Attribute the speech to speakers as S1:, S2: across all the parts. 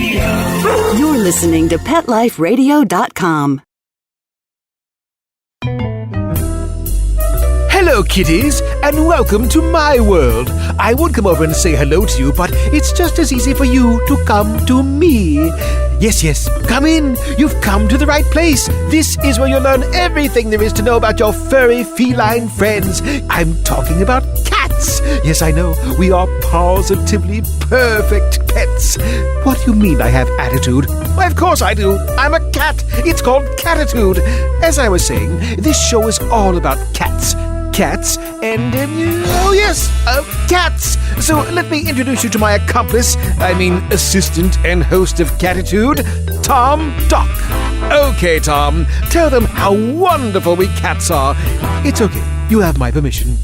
S1: You're listening to PetLifeRadio.com.
S2: Hello, kitties, and welcome to my world. I would come over and say hello to you, but it's just as easy for you to come to me. Yes, come in. You've come to the right place. This is where you'll learn everything there is to know about your furry feline friends. I'm talking about cats. Yes, I know, we are positively perfect pets. What do you mean I have attitude? Why, of course I do. I'm a cat. It's called Cattitude. As I was saying, this show is all about cats. Cats and, cats. So let me introduce you to my assistant and host of Cattitude, Tom Doc. Okay, Tom, tell them how wonderful we cats are. It's okay. You have my permission.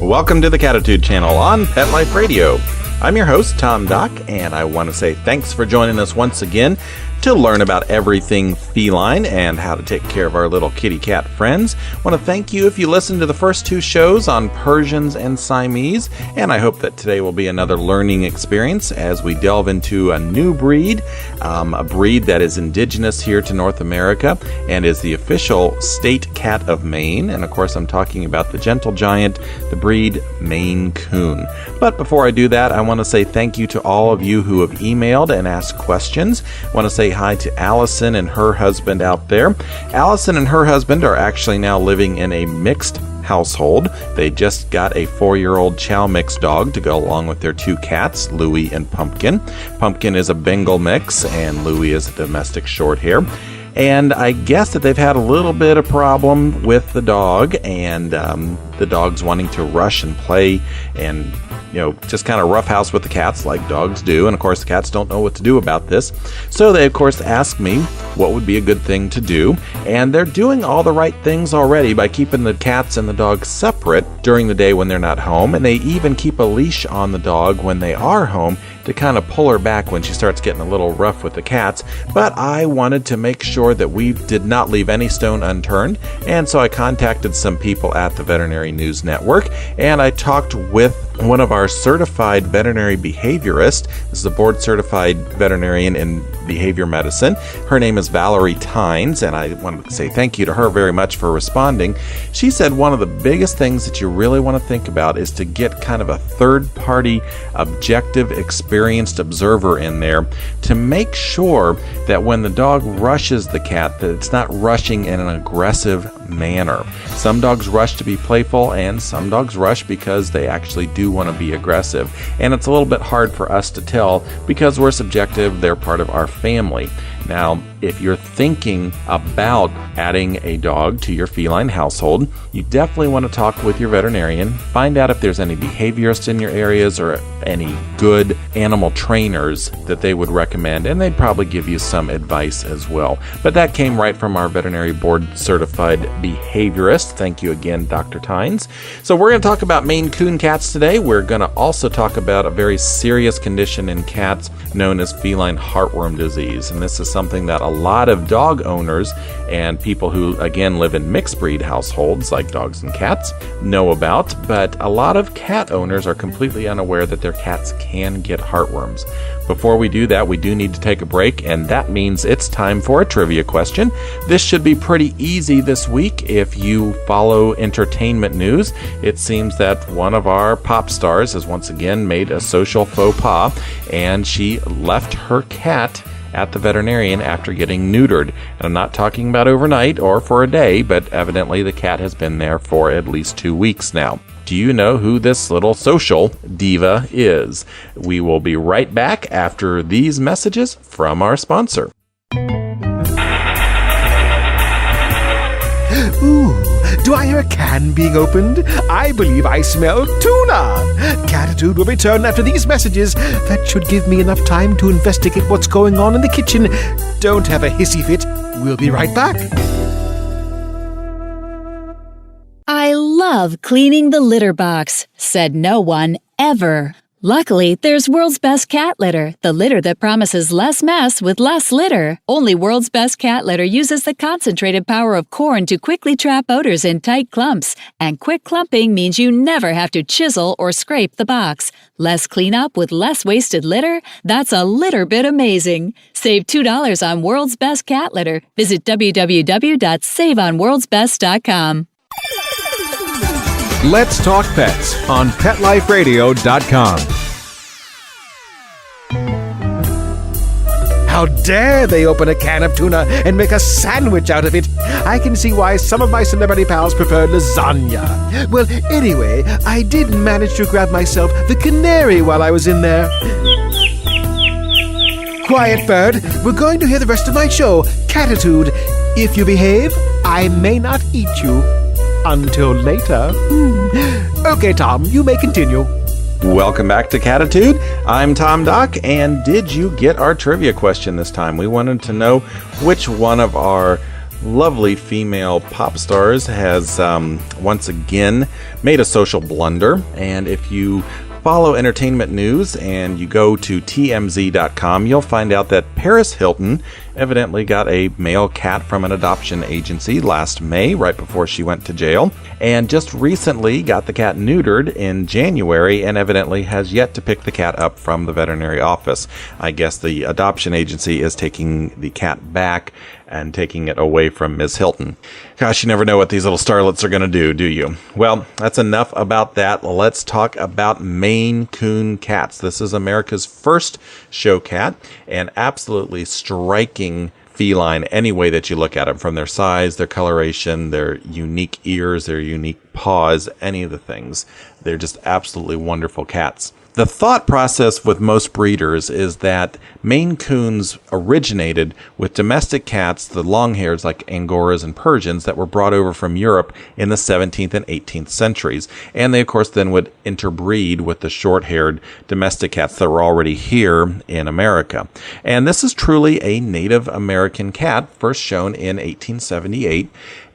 S3: Welcome to the Cattitude channel on Pet Life Radio. I'm your host, Tom Doc, and I want to say thanks for joining us once again to learn about everything feline and how to take care of our little kitty cat friends. I want to thank you if you listened to the first two shows on Persians and Siamese, and I hope that today will be another learning experience as we delve into a new breed, a breed that is indigenous here to North America and is the official state cat of Maine. And of course, I'm talking about the gentle giant, the breed Maine Coon. But before I do that, I want to say thank you to all of you who have emailed and asked questions. I want to say hi to Allison and her husband out there. Allison and her husband are actually now living in a mixed household. They just got a 4-year-old Chow mix dog to go along with their two cats, Louie and Pumpkin. Pumpkin is a Bengal mix and Louie is a domestic short hair. And I guess that they've had a little bit of problem with the dog, and the dog's wanting to rush and play and, just kind of roughhouse with the cats like dogs do. And of course, the cats don't know what to do about this. So they, of course, asked me what would be a good thing to do. And they're doing all the right things already by keeping the cats and the dog separate during the day when they're not home. And they even keep a leash on the dog when they are home to kind of pull her back when she starts getting a little rough with the cats. But I wanted to make sure that we did not leave any stone unturned. And so I contacted some people at the Veterinary News Network, and I talked with one of our certified veterinary behaviorists. This is a board-certified veterinarian in behavior medicine. Her name is Valerie Tynes, and I want to say thank you to her very much for responding. She said one of the biggest things that you really want to think about is to get kind of a third-party, objective, experienced observer in there to make sure that when the dog rushes the cat, that it's not rushing in an aggressive manner. Some dogs rush to be playful, and some dogs rush because they actually do want to be aggressive. And it's a little bit hard for us to tell because we're subjective, they're part of our family. Now, if you're thinking about adding a dog to your feline household, you definitely want to talk with your veterinarian, find out if there's any behaviorists in your areas or any good animal trainers that they would recommend, and they'd probably give you some advice as well. But that came right from our veterinary board certified behaviorist. Thank you again, Dr. Tynes. So we're going to talk about Maine Coon cats today. We're going to also talk about a very serious condition in cats known as feline heartworm disease, and this is something that a lot of dog owners and people who, again, live in mixed breed households like dogs and cats know about, but a lot of cat owners are completely unaware that their cats can get heartworms. Before we do that, we do need to take a break, and that means it's time for a trivia question. This should be pretty easy this week if you follow entertainment news. It seems that one of our pop stars has once again made a social faux pas, and she left her cat at the veterinarian after getting neutered. And I'm not talking about overnight or for a day, but evidently the cat has been there for at least 2 weeks now. Do you know who this little social diva is? We will be right back after these messages from our sponsor.
S2: Ooh, do I hear a can being opened? I believe I smell tuna. Cattitude will return after these messages. That should give me enough time to investigate what's going on in the kitchen. Don't have a hissy fit. We'll be right back.
S4: I love cleaning the litter box, said no one ever. Luckily, there's World's Best Cat Litter, the litter that promises less mess with less litter. Only World's Best Cat Litter uses the concentrated power of corn to quickly trap odors in tight clumps. And quick clumping means you never have to chisel or scrape the box. Less cleanup with less wasted litter? That's a litter bit amazing. Save $2 on World's Best Cat Litter. Visit www.saveonworldsbest.com.
S5: Let's Talk Pets on PetLifeRadio.com.
S2: How dare they open a can of tuna and make a sandwich out of it? I can see why some of my celebrity pals prefer lasagna. Well, anyway, I did manage to grab myself the canary while I was in there. Quiet, bird. We're going to hear the rest of my show, Cattitude. If you behave, I may not eat you. Until later. Okay, Tom, you may continue.
S3: Welcome back to Cattitude. I'm Tom Doc, and did you get our trivia question this time? We wanted to know which one of our lovely female pop stars has once again made a social blunder. And if you follow entertainment news and you go to TMZ.com, you'll find out that Paris Hilton evidently got a male cat from an adoption agency last May, right before she went to jail, and just recently got the cat neutered in January and evidently has yet to pick the cat up from the veterinary office. I guess the adoption agency is taking the cat back and taking it away from Ms. Hilton. Gosh, you never know what these little starlets are going to do you? Well, that's enough about that. Let's talk about Maine Coon cats. This is America's first show cat, and absolutely striking feline any way that you look at them, from their size, their coloration, their unique ears, their unique paws, any of the things. They're just absolutely wonderful cats. The thought process with most breeders is that Maine Coons originated with domestic cats, the long-hairs like Angoras and Persians, that were brought over from Europe in the 17th and 18th centuries. And they, of course, then would interbreed with the short-haired domestic cats that were already here in America. And this is truly a Native American cat, first shown in 1878.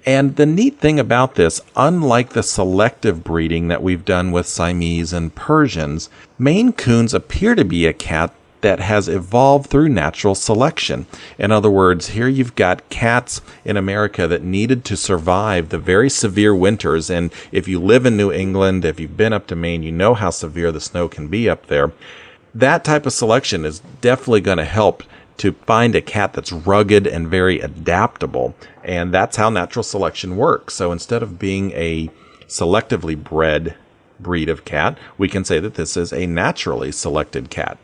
S3: And the neat thing about this, unlike the selective breeding that we've done with Siamese and Persians, Maine Coons appear to be a cat that has evolved through natural selection. In other words, here you've got cats in America that needed to survive the very severe winters. And if you live in New England, if you've been up to Maine, you know how severe the snow can be up there. That type of selection is definitely going to help to find a cat that's rugged and very adaptable. And that's how natural selection works. So instead of being a selectively bred breed of cat, we can say that this is a naturally selected cat.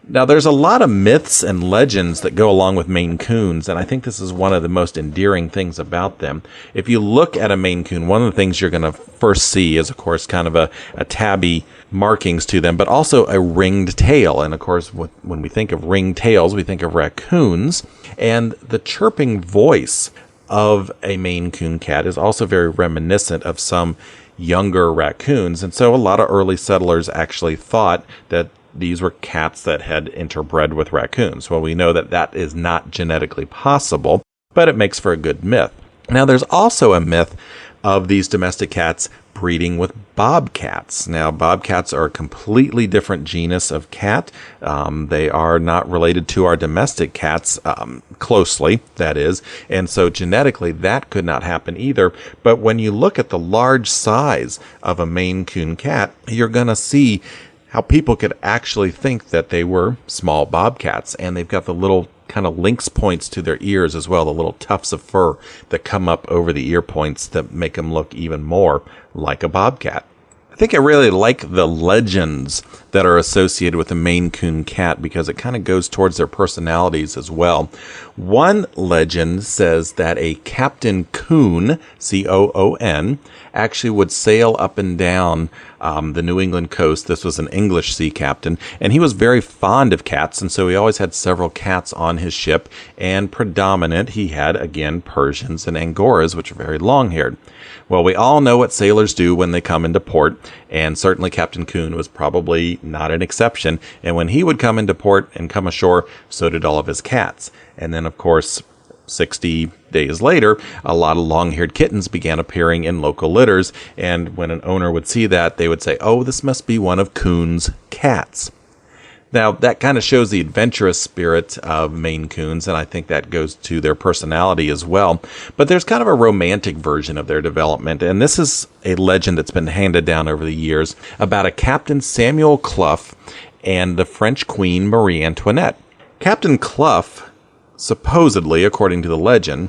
S3: Now, there's a lot of myths and legends that go along with Maine Coons, and I think this is one of the most endearing things about them. If you look at a Maine Coon, one of the things you're going to first see is, of course, kind of a tabby markings to them, but also a ringed tail. And, of course, when we think of ringed tails, we think of raccoons. And the chirping voice of a Maine Coon cat is also very reminiscent of some younger raccoons. And so a lot of early settlers actually thought that these were cats that had interbred with raccoons. Well, we know that that is not genetically possible, but it makes for a good myth. Now, there's also a myth of these domestic cats breeding with bobcats. Now, bobcats are a completely different genus of cat. They are not related to our domestic cats closely, that is. And so genetically, that could not happen either. But when you look at the large size of a Maine Coon cat, you're going to see how people could actually think that they were small bobcats. And they've got the little kind of lynx points to their ears as well, the little tufts of fur that come up over the ear points that make them look even more like a bobcat. I think I really like the legends that are associated with the Maine Coon cat because it kind of goes towards their personalities as well. One legend says that a Captain Coon, C-O-O-N, actually would sail up and down the New England coast. This was an English sea captain, and he was very fond of cats, and so he always had several cats on his ship, and predominant, he had, again, Persians and Angoras, which are very long-haired. Well, we all know what sailors do when they come into port, and certainly Captain Coon was probably not an exception. And when he would come into port and come ashore, so did all of his cats. And then, of course, 60 days later, a lot of long-haired kittens began appearing in local litters, and when an owner would see that, they would say, oh, this must be one of Coon's cats. Now, that kind of shows the adventurous spirit of Maine Coons, and I think that goes to their personality as well. But there's kind of a romantic version of their development, and this is a legend that's been handed down over the years about a Captain Samuel Clough and the French Queen Marie Antoinette. Captain Clough, supposedly, according to the legend,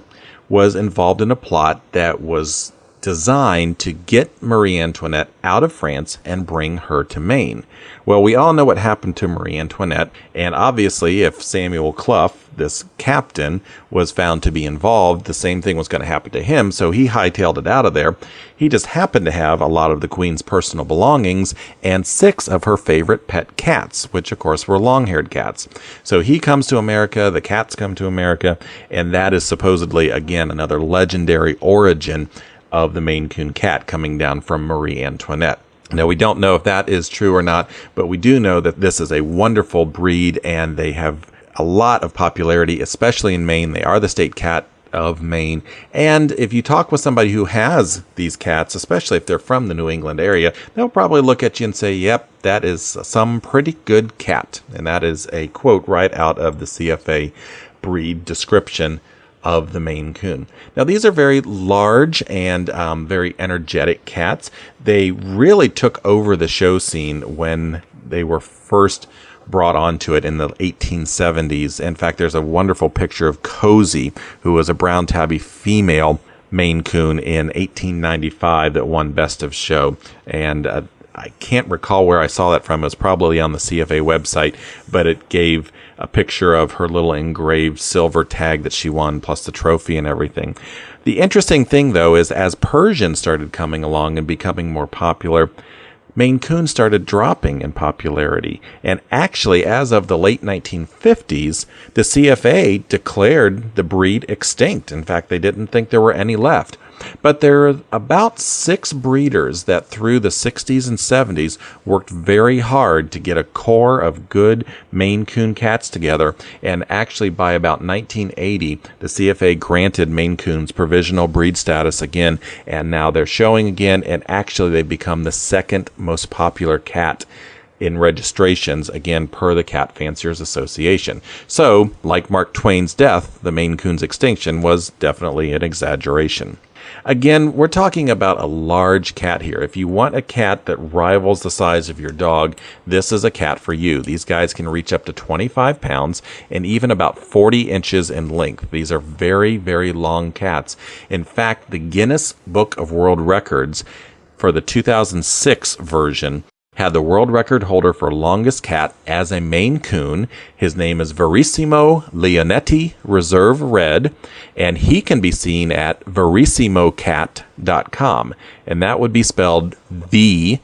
S3: was involved in a plot that was designed to get Marie Antoinette out of France and bring her to Maine. Well, we all know what happened to Marie Antoinette, and obviously if Samuel Clough, this captain, was found to be involved, the same thing was going to happen to him, so he hightailed it out of there. He just happened to have a lot of the Queen's personal belongings and 6 of her favorite pet cats, which of course were long-haired cats. So he comes to America, the cats come to America, and that is supposedly, again, another legendary origin of the Maine Coon cat coming down from Marie Antoinette. Now, we don't know if that is true or not, but we do know that this is a wonderful breed and they have a lot of popularity, especially in Maine. They are the state cat of Maine. And if you talk with somebody who has these cats, especially if they're from the New England area, they'll probably look at you and say, yep, that is some pretty good cat. And that is a quote right out of the CFA breed description of the Maine Coon. Now, these are very large and very energetic cats. They really took over the show scene when they were first brought onto it in the 1870s. In fact, there's a wonderful picture of Cozy, who was a brown tabby female Maine Coon in 1895 that won Best of Show. And I can't recall where I saw that from. It was probably on the CFA website, but it gave a picture of her little engraved silver tag that she won, plus the trophy and everything. The interesting thing, though, is as Persians started coming along and becoming more popular, Maine Coon started dropping in popularity. And actually, as of the late 1950s, the CFA declared the breed extinct. In fact, they didn't think there were any left. But there are about 6 breeders that through the 60s and 70s worked very hard to get a core of good Maine Coon cats together. And actually by about 1980, the CFA granted Maine Coons provisional breed status again. And now they're showing again. And actually they've become the 2nd most popular cat in registrations, again, per the Cat Fanciers Association. So, like Mark Twain's death, the Maine Coon's extinction was definitely an exaggeration. Again, we're talking about a large cat here. If you want a cat that rivals the size of your dog, this is a cat for you. These guys can reach up to 25 pounds and even about 40 inches in length. These are very, very long cats. In fact, the Guinness Book of World Records for the 2006 version had the world record holder for longest cat as a Maine Coon. His name is Verissimo Leonetti Reserve Red, and he can be seen at verissimocat.com, and that would be spelled VERISMO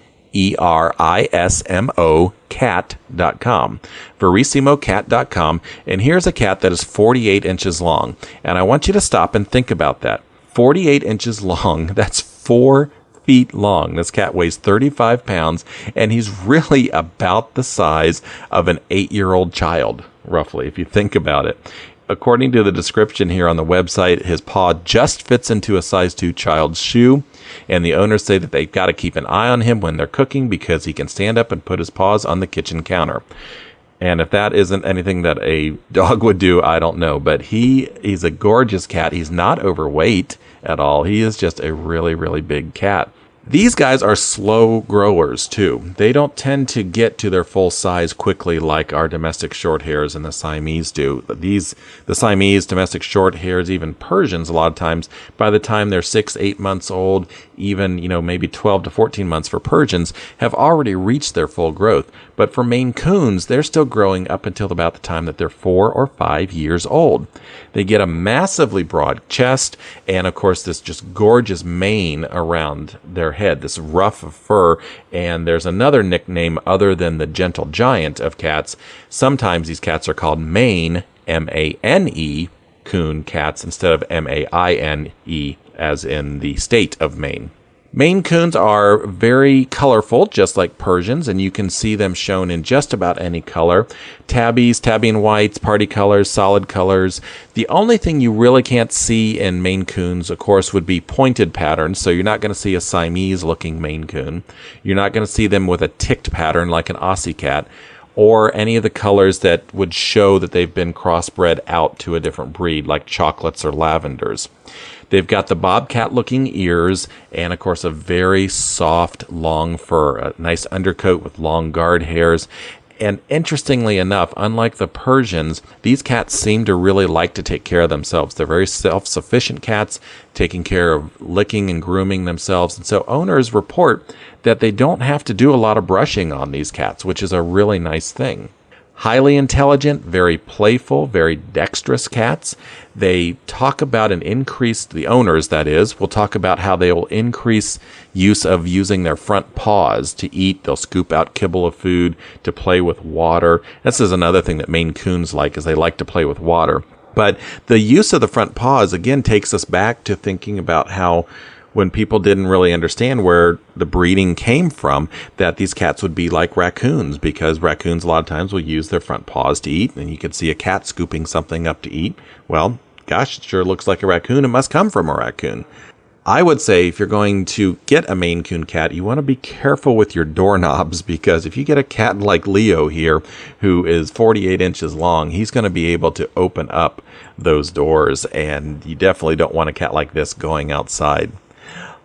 S3: cat.com, verissimocat.com, and here's a cat that is 48 inches long, and I want you to stop and think about that. 48 inches long, that's 4 feet long. This cat weighs 35 pounds, and he's really about the size of an 8-year-old child, roughly, if you think about it. According to the description here on the website, his paw just fits into a size 2 child's shoe, and the owners say that they've got to keep an eye on him when they're cooking because he can stand up and put his paws on the kitchen counter. And if that isn't anything that a dog would do, I don't know. But he's a gorgeous cat. He's not overweight at all. He is just a really, really big cat. These guys are slow growers too. They don't tend to get to their full size quickly like our domestic short hairs and the Siamese do. The Siamese, domestic short hairs, even Persians, a lot of times, by the time they're 6-8 months old, even, maybe 12 to 14 months for Persians, have already reached their full growth. But for Maine Coons, they're still growing up until about the time that they're 4 or 5 years old. They get a massively broad chest and, of course, this just gorgeous mane around their head, this ruff of fur. And there's another nickname other than the gentle giant of cats. Sometimes these cats are called Maine, M-A-N-E, Coon cats instead of M-A-I-N-E, as in the state of Maine. Maine Coons are very colorful, just like Persians, and you can see them shown in just about any color. Tabbies, tabby and whites, party colors, solid colors. The only thing you really can't see in Maine Coons, of course, would be pointed patterns. So you're not going to see a Siamese-looking Maine Coon. You're not going to see them with a ticked pattern like an Aussie cat, or any of the colors that would show that they've been crossbred out to a different breed, like chocolates or lavenders. They've got the bobcat-looking ears and, of course, a very soft, long fur, a nice undercoat with long guard hairs. And interestingly enough, unlike the Persians, these cats seem to really like to take care of themselves. They're very self-sufficient cats, taking care of licking and grooming themselves. And so owners report that they don't have to do a lot of brushing on these cats, which is a really nice thing. Highly intelligent, very playful, very dexterous cats. They talk about the owners, that is, will talk about how they will increase use of using their front paws to eat. They'll scoop out kibble of food, to play with water. This is another thing that Maine Coons like, is they like to play with water. But the use of the front paws, again, takes us back to thinking about how when people didn't really understand where the breeding came from, that these cats would be like raccoons, because raccoons a lot of times will use their front paws to eat, and you could see a cat scooping something up to eat. Well, gosh, it sure looks like a raccoon. It must come from a raccoon. I would say if you're going to get a Maine Coon cat, you want to be careful with your doorknobs, because if you get a cat like Leo here, who is 48 inches long, he's going to be able to open up those doors, and you definitely don't want a cat like this going outside.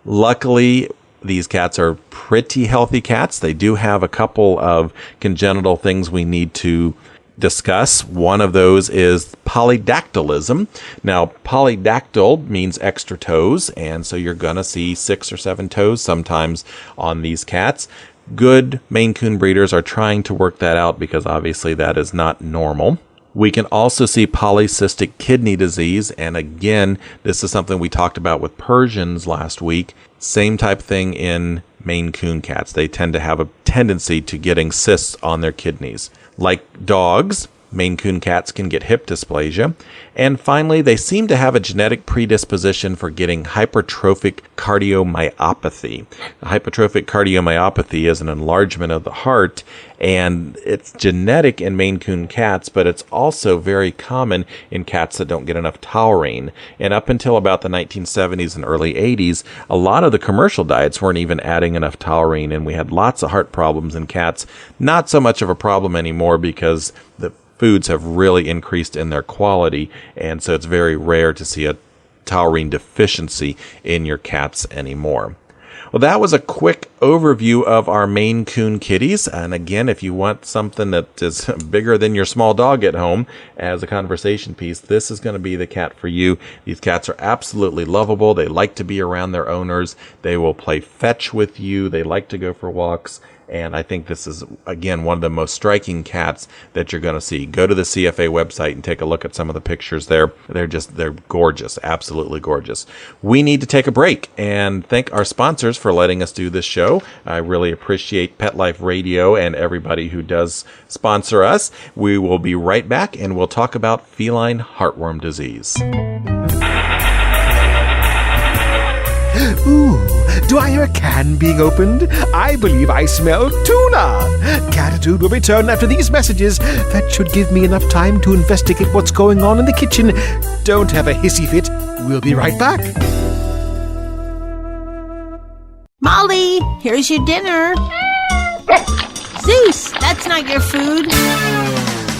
S3: Luckily, these cats are pretty healthy cats. They do have a couple of congenital things we need to discuss. One of those is polydactylism. Now, polydactyl means extra toes, and so you're going to see 6 or 7 toes sometimes on these cats. Good Maine Coon breeders are trying to work that out, because obviously that is not normal. We can also see polycystic kidney disease, and again, this is something we talked about with Persians last week. Same type thing in Maine Coon cats. They tend to have a tendency to getting cysts on their kidneys. Like dogs, Maine Coon cats can get hip dysplasia. And finally, they seem to have a genetic predisposition for getting hypertrophic cardiomyopathy. Hypertrophic cardiomyopathy is an enlargement of the heart, and it's genetic in Maine Coon cats, but it's also very common in cats that don't get enough taurine. And up until about the 1970s and early 80s, a lot of the commercial diets weren't even adding enough taurine, and we had lots of heart problems in cats. Not so much of a problem anymore, because the foods have really increased in their quality, and so it's very rare to see a taurine deficiency in your cats anymore. Well, that was a quick overview of our Maine Coon kitties. And again, if you want something that is bigger than your small dog at home as a conversation piece, this is going to be the cat for you. These cats are absolutely lovable. They like to be around their owners. They will play fetch with you. They like to go for walks. And I think this is, again, one of the most striking cats that you're going to see. Go to the CFA website and take a look at some of the pictures there. They're gorgeous, absolutely gorgeous. We need to take a break and thank our sponsors for letting us do this show. I really appreciate Pet Life Radio and everybody who does sponsor us. We will be right back, and we'll talk about feline heartworm disease.
S2: Ooh, do I hear a can being opened? I believe I smell tuna. Cattitude will return after these messages. That should give me enough time to investigate what's going on in the kitchen. Don't have a hissy fit. We'll be right back.
S6: Molly, here's your dinner. Zeus, that's not your food.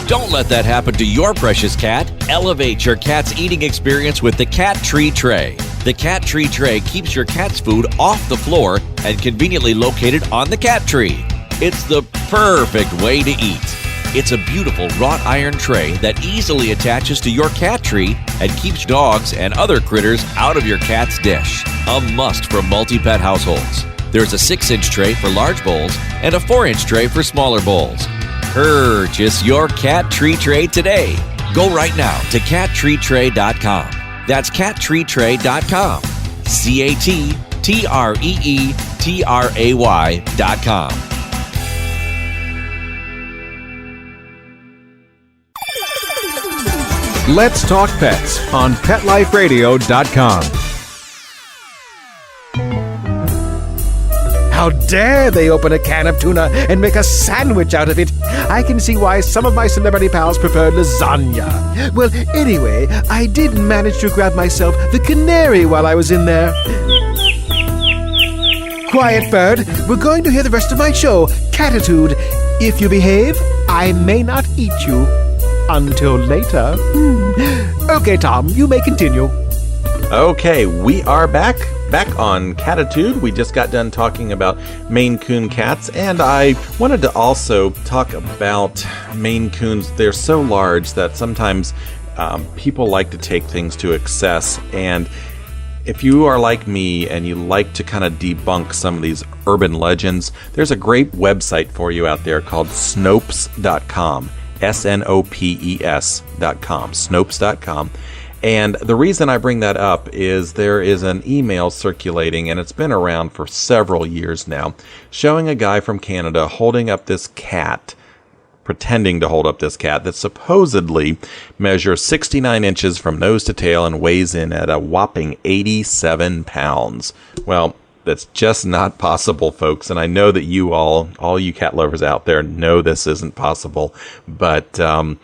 S7: Don't let that happen to your precious cat. Elevate your cat's eating experience with the Cat Tree Tray. The Cat Tree Tray keeps your cat's food off the floor and conveniently located on the cat tree. It's the perfect way to eat. It's a beautiful wrought iron tray that easily attaches to your cat tree and keeps dogs and other critters out of your cat's dish. A must for multi-pet households. There's a 6-inch tray for large bowls and a 4-inch tray for smaller bowls. Purchase your Cat Tree Tray today. Go right now to cattreetray.com. That's cattreetray.com. cattreetray.com.
S5: Let's Talk Pets on PetLifeRadio.com.
S2: How dare they open a can of tuna and make a sandwich out of it? I can see why some of my celebrity pals prefer lasagna. Well, anyway, I did manage to grab myself the canary while I was in there. Quiet, bird. We're going to hear the rest of my show, Cattitude. If you behave, I may not eat you. Until later. Okay, Tom, you may continue.
S3: Okay, we are back on Cattitude. We just got done talking about Maine Coon cats, and I wanted to also talk about Maine Coons. They're so large that sometimes people like to take things to excess, and if you are like me and you like to kind of debunk some of these urban legends, there's a great website for you out there called Snopes.com. Snopes.com. Snopes.com. And the reason I bring that up is there is an email circulating, and it's been around for several years now, showing a guy from Canada holding up this cat, pretending to hold up this cat that supposedly measures 69 inches from nose to tail and weighs in at a whopping 87 pounds. Well, that's just not possible, folks. And I know that you all you cat lovers out there know this isn't possible. But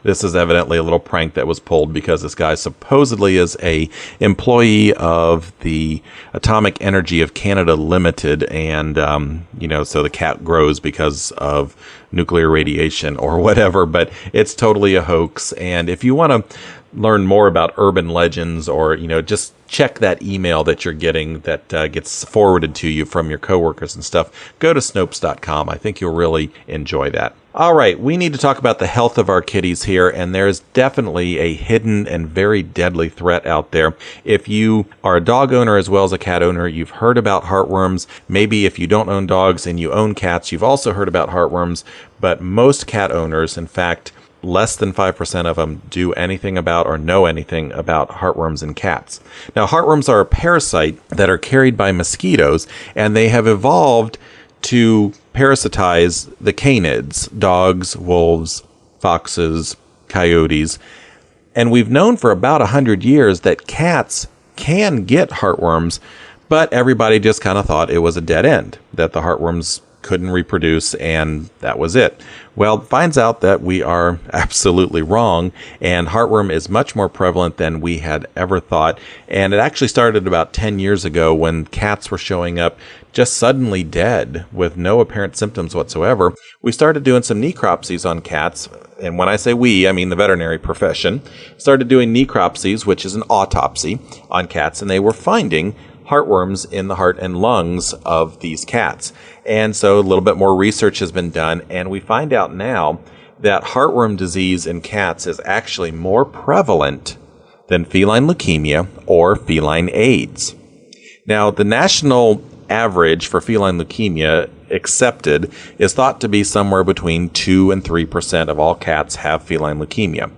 S3: this is evidently a little prank that was pulled because this guy supposedly is a employee of the Atomic Energy of Canada Limited. And, so the cat grows because of nuclear radiation or whatever. But it's totally a hoax. And if you want to learn more about urban legends or, just check that email that you're getting that gets forwarded to you from your coworkers and stuff, go to Snopes.com. I think you'll really enjoy that. All right, we need to talk about the health of our kitties here, and there's definitely a hidden and very deadly threat out there. If you are a dog owner as well as a cat owner, you've heard about heartworms. Maybe if you don't own dogs and you own cats, you've also heard about heartworms, but most cat owners, in fact, less than 5% of them do anything about or know anything about heartworms in cats. Now, heartworms are a parasite that are carried by mosquitoes, and they have evolved to parasitize the canids, dogs, wolves, foxes, coyotes. And we've known for about 100 years that cats can get heartworms, but everybody just kind of thought it was a dead end, that the heartworms couldn't reproduce, and that was it. Well, finds out that we are absolutely wrong, and heartworm is much more prevalent than we had ever thought. And it actually started about 10 years ago when cats were showing up just suddenly dead with no apparent symptoms whatsoever. We started doing some necropsies on cats, and when I say we, I mean the veterinary profession. Started doing necropsies, which is an autopsy, on cats, and they were finding heartworms in the heart and lungs of these cats. And so a little bit more research has been done, and we find out now that heartworm disease in cats is actually more prevalent than feline leukemia or feline AIDS. Now, the national average for feline leukemia accepted is thought to be somewhere between 2 and 3% of all cats have feline leukemia.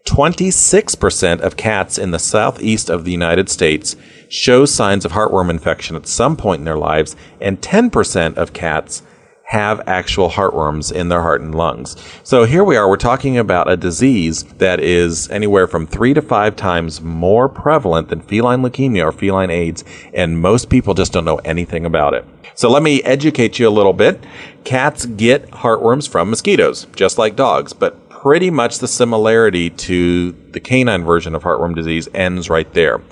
S3: 26% of cats in the southeast of the United States show signs of heartworm infection at some point in their lives, and 10% of cats have actual heartworms in their heart and lungs. So here we are, we're talking about a disease that is anywhere from 3 to 5 times more prevalent than feline leukemia or feline AIDS, and most people just don't know anything about it. So let me educate you a little bit. Cats get heartworms from mosquitoes, just like dogs, but pretty much the similarity to the canine version of heartworm disease ends right there.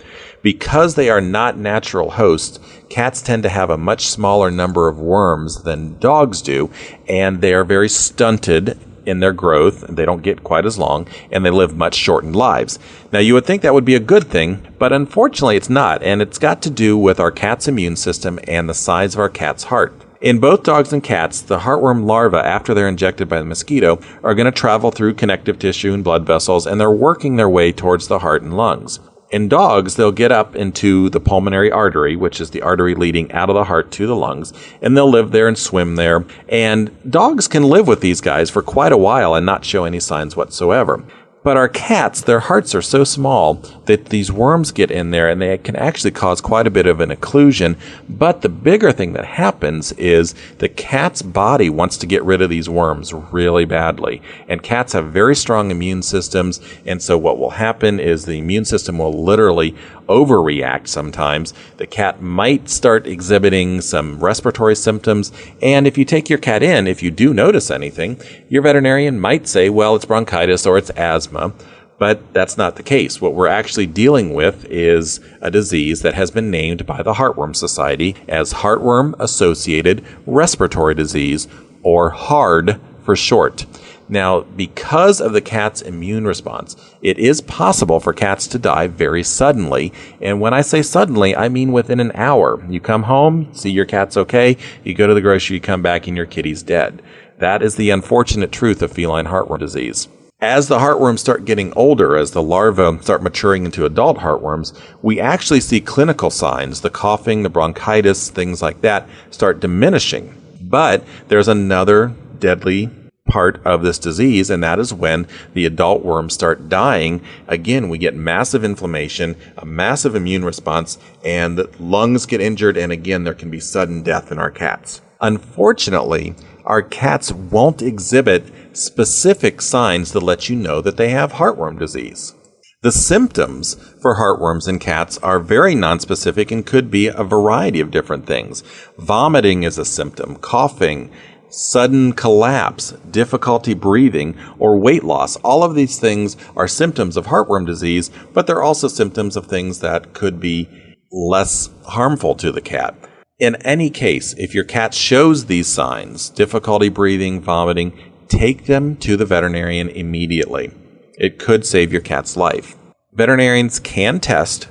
S3: Because they are not natural hosts, cats tend to have a much smaller number of worms than dogs do, and they are very stunted in their growth. They don't get quite as long, and they live much shortened lives. Now, you would think that would be a good thing, but unfortunately it's not, and it's got to do with our cat's immune system and the size of our cat's heart. In both dogs and cats, the heartworm larvae, after they're injected by the mosquito, are going to travel through connective tissue and blood vessels, and they're working their way towards the heart and lungs. In dogs, they'll get up into the pulmonary artery, which is the artery leading out of the heart to the lungs, and they'll live there and swim there. And dogs can live with these guys for quite a while and not show any signs whatsoever. But our cats, their hearts are so small that these worms get in there and they can actually cause quite a bit of an occlusion. But the bigger thing that happens is the cat's body wants to get rid of these worms really badly. And cats have very strong immune systems. And so what will happen is the immune system will literally overreact sometimes. The cat might start exhibiting some respiratory symptoms, and if you take your cat in, if you do notice anything, your veterinarian might say, well, it's bronchitis or it's asthma, but that's not the case. What we're actually dealing with is a disease that has been named by the Heartworm Society as heartworm-associated respiratory disease, or HARD for short. Now, because of the cat's immune response, it is possible for cats to die very suddenly. And when I say suddenly, I mean within an hour. You come home, see your cat's okay, you go to the grocery, you come back, and your kitty's dead. That is the unfortunate truth of feline heartworm disease. As the heartworms start getting older, as the larvae start maturing into adult heartworms, we actually see clinical signs, the coughing, the bronchitis, things like that, start diminishing. But there's another deadly part of this disease, and that is when the adult worms start dying. Again, we get massive inflammation, a massive immune response, and the lungs get injured, and again, there can be sudden death in our cats. Unfortunately, our cats won't exhibit specific signs to let you know that they have heartworm disease. The symptoms for heartworms in cats are very nonspecific and could be a variety of different things. Vomiting is a symptom, coughing, sudden collapse, difficulty breathing, or weight loss. All of these things are symptoms of heartworm disease, but they're also symptoms of things that could be less harmful to the cat. In any case, if your cat shows these signs, difficulty breathing, vomiting, take them to the veterinarian immediately. It could save your cat's life. Veterinarians can test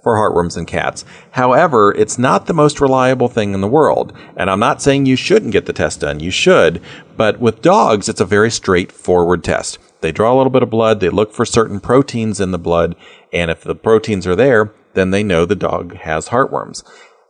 S3: for heartworms in cats. However, it's not the most reliable thing in the world. And I'm not saying you shouldn't get the test done. You should. But with dogs, it's a very straightforward test. They draw a little bit of blood. They look for certain proteins in the blood. And if the proteins are there, then they know the dog has heartworms.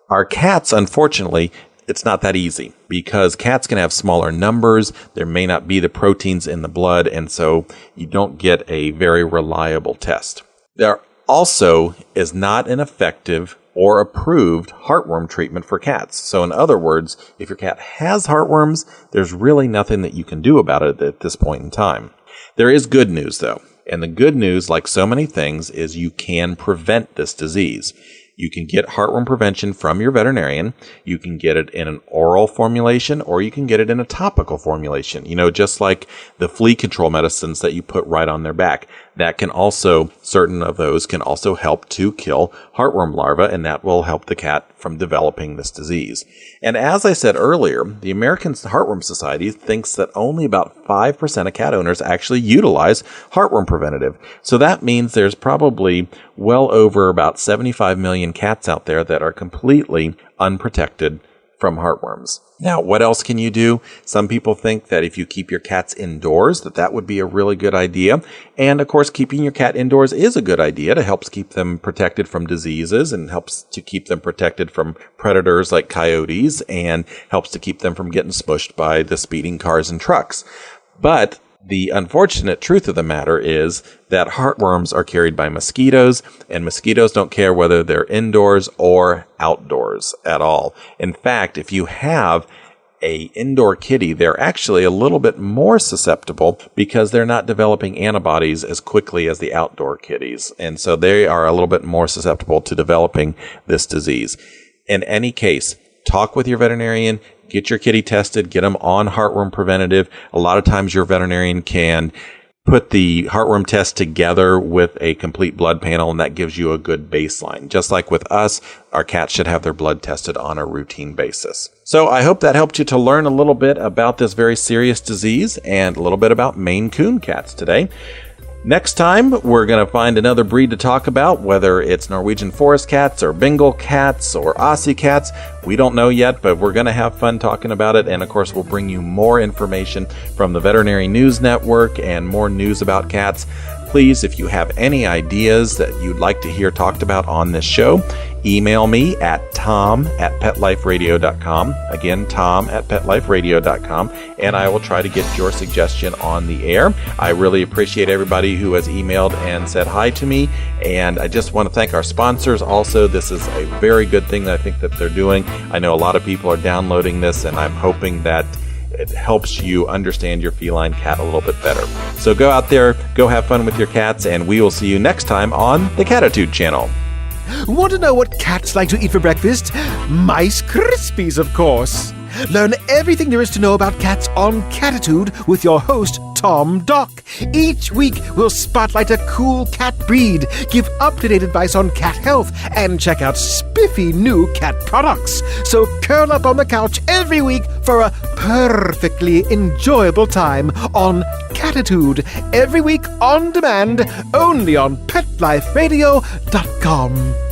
S3: Our cats, unfortunately, it's not that easy because cats can have smaller numbers. There may not be the proteins in the blood. And so you don't get a very reliable test. There also is not an effective or approved heartworm treatment for cats. So in other words, if your cat has heartworms, there's really nothing that you can do about it at this point in time. There is good news, though. And the good news, like so many things, is you can prevent this disease. You can get heartworm prevention from your veterinarian. You can get it in an oral formulation, or you can get it in a topical formulation. You know, just like the flea control medicines that you put right on their back. That can also, certain of those can also help to kill heartworm larvae, and that will help the cat from developing this disease. And as I said earlier, the American Heartworm Society thinks that only about 5% of cat owners actually utilize heartworm preventative. So that means there's probably well over about 75 million cats out there that are completely unprotected from heartworms. Now, what else can you do? Some people think that if you keep your cats indoors, that would be a really good idea. And of course, keeping your cat indoors is a good idea to help keep them protected from diseases and helps to keep them protected from predators like coyotes and helps to keep them from getting smushed by the speeding cars and trucks. But the unfortunate truth of the matter is that heartworms are carried by mosquitoes, and mosquitoes don't care whether they're indoors or outdoors at all. In fact, if you have an indoor kitty, they're actually a little bit more susceptible because they're not developing antibodies as quickly as the outdoor kitties. And so they are a little bit more susceptible to developing this disease. In any case, talk with your veterinarian. Get your kitty tested, get them on heartworm preventative. A lot of times your veterinarian can put the heartworm test together with a complete blood panel, and that gives you a good baseline. Just like with us, our cats should have their blood tested on a routine basis. So I hope that helped you to learn a little bit about this very serious disease and a little bit about Maine Coon cats today. Next time, we're going to find another breed to talk about, whether it's Norwegian forest cats or Bengal cats or Aussie cats. We don't know yet, but we're going to have fun talking about it. And of course, we'll bring you more information from the Veterinary News Network and more news about cats. Please, if you have any ideas that you'd like to hear talked about on this show, email me at tom@petliferadio.com. Again, tom@petliferadio.com. And I will try to get your suggestion on the air. I really appreciate everybody who has emailed and said hi to me. And I just want to thank our sponsors also. This is a very good thing that I think that they're doing. I know a lot of people are downloading this, and I'm hoping that it helps you understand your feline cat a little bit better. So go out there, go have fun with your cats, and we will see you next time on the Cattitude channel.
S2: Want to know what cats like to eat for breakfast? Mice Krispies, of course. Learn everything there is to know about cats on Cattitude with your host, Tom Doc. Each week, we'll spotlight a cool cat breed, give up-to-date advice on cat health, and check out spiffy new cat products. So curl up on the couch every week for a perfectly enjoyable time on Cattitude. Every week on demand, only on PetLifeRadio.com.